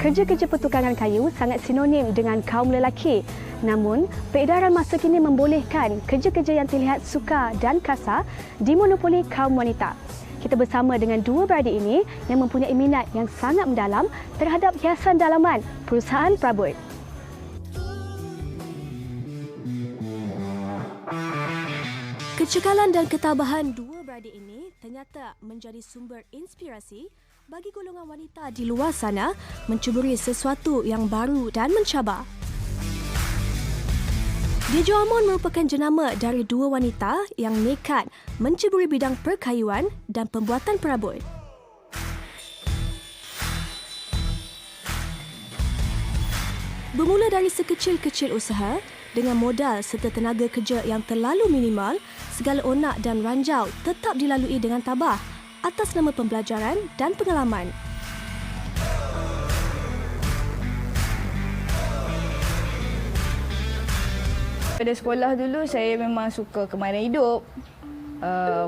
Kerja-kerja pertukangan kayu sangat sinonim dengan kaum lelaki. Namun, peredaran masa kini membolehkan kerja-kerja yang terlihat sukar dan kasar dimonopoli kaum wanita. Kita bersama dengan dua beradik ini yang mempunyai minat yang sangat mendalam terhadap hiasan dalaman perusahaan perabot. Kecekalan dan ketabahan dua beradik ini ternyata menjadi sumber inspirasi bagi golongan wanita di luar sana mencuburi sesuatu yang baru dan mencabar. Dejo Amon merupakan jenama dari dua wanita yang nekat mencuburi bidang perkayuan dan pembuatan perabot. Bermula dari sekecil-kecil usaha, dengan modal serta tenaga kerja yang terlalu minimal, segala onak dan ranjau tetap dilalui dengan tabah atas nama pembelajaran dan pengalaman. Pada sekolah dulu, saya memang suka kemahiran hidup.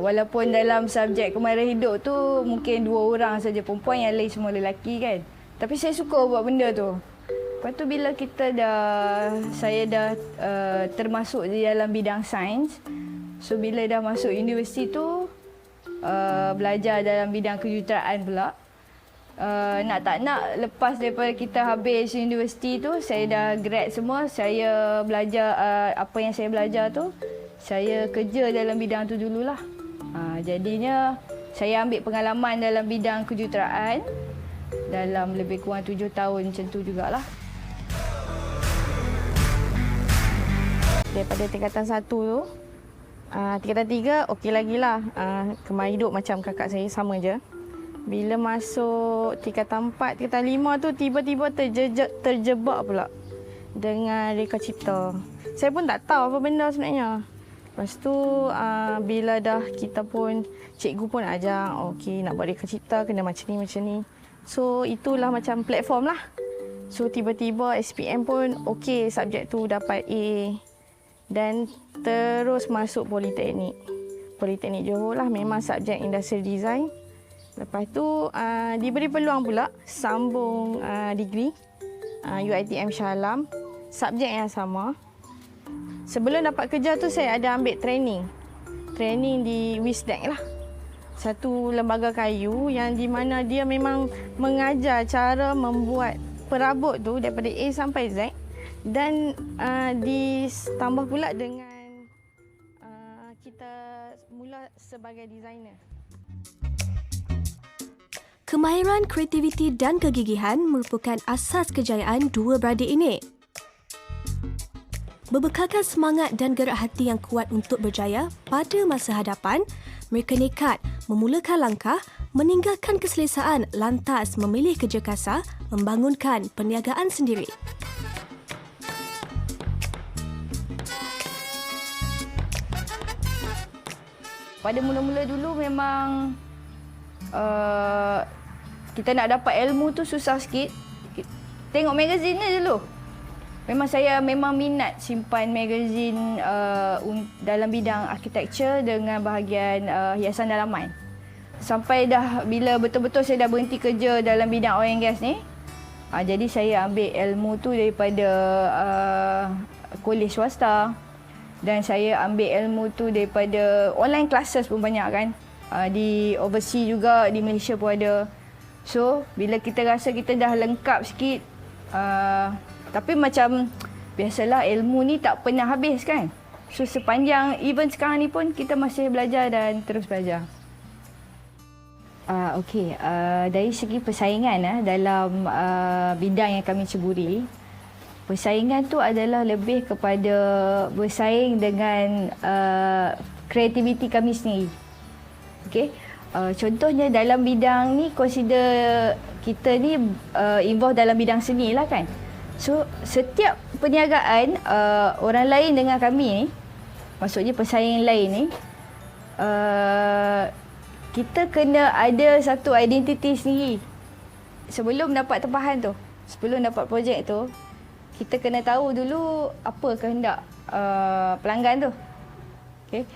Walaupun dalam subjek kemahiran hidup tu mungkin 2 orang saja perempuan, yang lain semua lelaki kan. Tapi saya suka buat benda tu. Lepas tu bila saya dah termasuk di dalam bidang sains. So bila dah masuk universiti tu, belajar dalam bidang kejuruteraan pula. Nak tak nak, lepas daripada kita habis universiti tu, saya dah grad semua, saya belajar apa yang saya belajar tu, saya kerja dalam bidang tu dululah. Jadinya saya ambil pengalaman dalam bidang kejuruteraan dalam lebih kurang 7 tahun macam tu jugalah. Daripada tingkatan 1 tu, tingkatan 3 okey lagi lah. Kemahiran hidup macam kakak saya, sama je. Bila masuk tingkatan 4, tingkatan 5 tu tiba-tiba terjebak pula dengan reka cipta. Saya pun tak tahu apa benda sebenarnya. Lepas tu bila dah kita pun, cikgu pun ajar, okey nak buat reka cipta kena macam ni. So itulah macam platform lah. So tiba-tiba SPM pun okey, subjek tu dapat A. Dan terus masuk Politeknik. Politeknik Johor lah, memang subjek Industrial Design. Lepas tu diberi peluang pula sambung degree UiTM Shah Alam, subjek yang sama. Sebelum dapat kerja tu saya ada ambil training di Wisdek lah. Satu lembaga kayu yang di mana dia memang mengajar cara membuat perabot tu daripada A sampai Z, dan ditambah pula dengan kita mula sebagai designer. Kemahiran, kreativiti dan kegigihan merupakan asas kejayaan dua beradik ini. Berbekalkan semangat dan gerak hati yang kuat untuk berjaya pada masa hadapan, mereka nekat memulakan langkah, meninggalkan keselesaan lantas memilih kerja kasar, membangunkan perniagaan sendiri. Pada mula-mula dulu memang kita nak dapat ilmu tu susah sikit. Tengok magazin ni dulu. Saya memang minat simpan magazin dalam bidang architecture dengan bahagian hiasan dalaman. Sampai dah bila betul-betul saya dah berhenti kerja dalam bidang oil and gas ni. Jadi saya ambil ilmu tu daripada kolej swasta. Dan saya ambil ilmu tu daripada online classes pun banyak kan. Di overseas juga, di Malaysia pun ada. So, bila kita rasa kita dah lengkap sikit, tapi macam biasalah ilmu ni tak pernah habis kan. So, sepanjang even sekarang ni pun kita masih belajar dan terus belajar. Okey, dari segi persaingan dalam bidang yang kami ceburi, persaingan tu adalah lebih kepada bersaing dengan kreativiti kami sendiri. Okey. Contohnya dalam bidang ni, consider kita ni involve dalam bidang seni lah kan. So setiap perniagaan orang lain dengan kami ni, maksudnya pesaing lain ni, kita kena ada satu identiti sendiri. Sebelum dapat tempahan tu, sebelum dapat projek tu, kita kena tahu dulu apa kehendak pelanggan tu. Okay.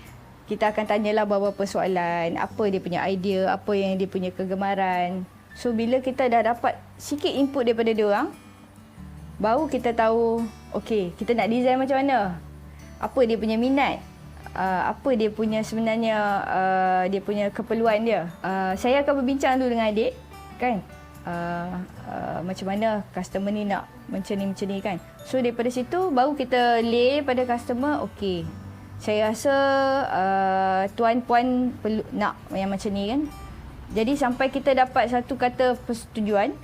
Kita akan tanyalah beberapa soalan, apa dia punya idea, apa yang dia punya kegemaran, So bila kita dah dapat sikit input daripada dia orang, baru kita tahu okey, kita nak design macam mana. Apa dia punya minat? Apa dia punya sebenarnya dia punya keperluan dia. Saya akan berbincang dulu dengan adik kan. Macam mana customer ni nak macam ni kan. So daripada situ baru kita lay pada customer, okey. Saya rasa tuan puan perlu nak yang macam ni kan. Jadi sampai kita dapat satu kata persetujuan.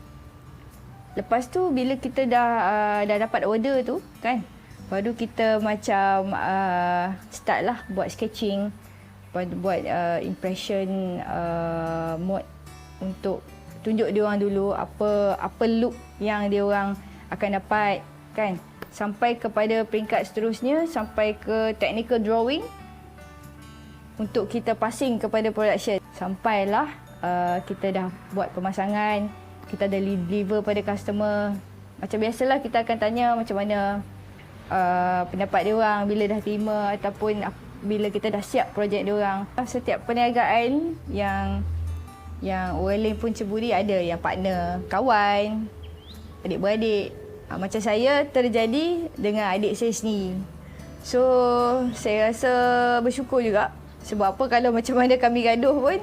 Lepas tu bila kita dah dapat order tu kan, baru kita macam start lah buat sketching, buat impression mode untuk tunjuk dia orang dulu apa look yang dia orang akan dapat kan. Sampai kepada peringkat seterusnya, sampai ke technical drawing untuk kita passing kepada production. Sampailah kita dah buat pemasangan, kita dah deliver pada customer. Macam biasalah kita akan tanya macam mana pendapat dia orang bila dah terima ataupun bila kita dah siap projek dia orang. Setiap perniagaan yang orang lain pun ceburi, ada yang partner, kawan, adik-beradik. Macam saya terjadi dengan adik saya sendiri. So saya rasa bersyukur juga. Sebab apa, kalau macam mana kami gaduh pun,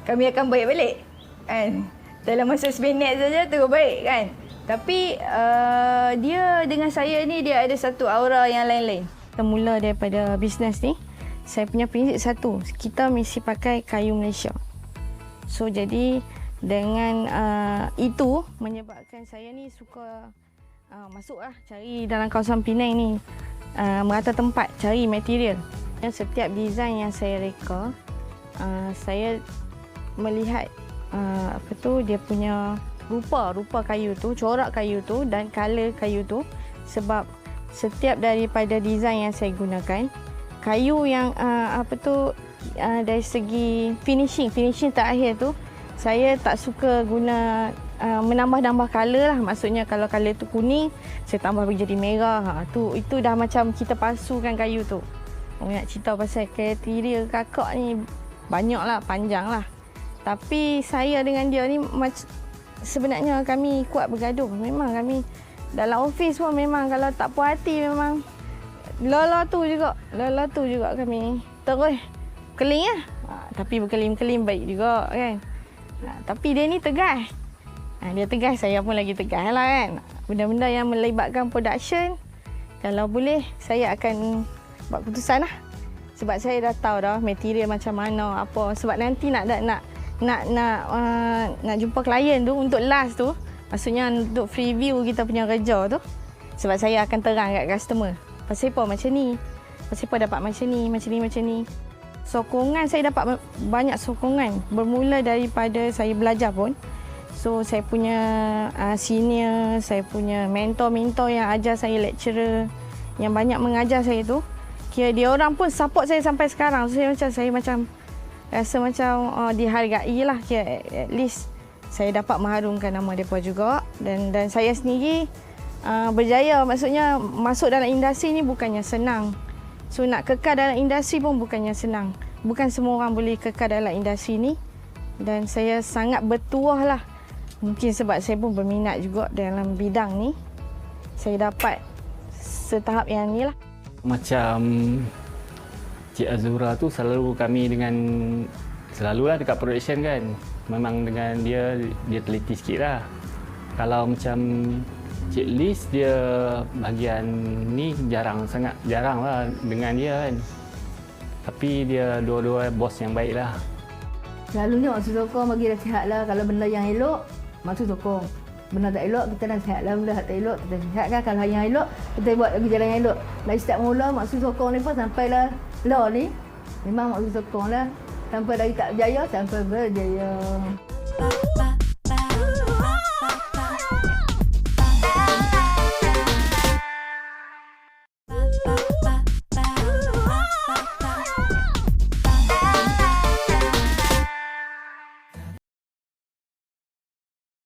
kami akan baik balik kan. Dalam masa 10 minit saja terus baik kan. Tapi dia dengan saya ni dia ada satu aura yang lain-lain. Kita mula daripada bisnes ni, saya punya prinsip satu, kita mesti pakai kayu Malaysia. So jadi dengan itu menyebabkan saya ni suka masuklah cari dalam kawasan Penang ni, merata tempat cari material. Setiap design yang saya reka, saya melihat dia punya rupa kayu tu, corak kayu tu dan color kayu tu. Sebab setiap daripada design yang saya gunakan, kayu yang dari segi finishing terakhir tu, saya tak suka guna menambah-nambah color lah. Maksudnya kalau color tu kuning, saya tambah jadi merah. Itu dah macam kita palsukan kayu tu. Nak cerita pasal kriteria kakak ni banyak lah, panjang lah. Tapi saya dengan dia ni sebenarnya kami kuat bergaduh. Memang kami dalam office pun memang kalau tak puas hati memang Lola tu juga kami terus keling lah. Tapi berkelim-kelim baik juga kan. Tapi dia ni tegas. Dia tegas, saya pun lagi tegas lah kan. Benda-benda yang melibatkan production, kalau boleh saya akan buat keputusan lah. Sebab saya dah tahu dah material macam mana, apa. Sebab nanti nak jumpa klien tu untuk last tu, maksudnya untuk preview kita punya kerja tu. Sebab saya akan terang kat customer, pasal apa macam ni, pasal apa dapat macam ni. Sokongan, saya dapat banyak sokongan bermula daripada saya belajar pun. So saya punya senior, saya punya mentor yang ajar saya, lecturer yang banyak mengajar saya tu, kira dia orang pun support saya sampai sekarang. So saya macam rasa macam dihargai lah. Kira at least saya dapat mengharumkan nama mereka juga. Dan saya sendiri berjaya, maksudnya masuk dalam industri ni bukannya senang. So nak kekal dalam industri pun bukannya senang. Bukan semua orang boleh kekal dalam industri ni. Dan saya sangat bertuah lah. Mungkin sebab saya pun berminat juga dalam bidang ni, saya dapat setahap yang ni lah. Macam Cik Azura tu selalulah dekat production kan. Memang dengan dia teliti sikit lah. Kalau macam Cik Liz, dia bahagian ni jarang lah dengan dia kan. Tapi dia dua-dua bos yang baik lah. Selalunya maksud sokong bagi nasihat lah. Kalau benda yang elok, maksud sokong. Benda tak elok, kita nasihat lah. Benda tak elok, kita nasihatkan. Kalau yang elok, kita buat lagi jalan yang elok. Dari start mula, maksud sokong ni pun sampailah law ni. Memang maksud sokong lah. Sampai dari tak berjaya, sampai berjaya.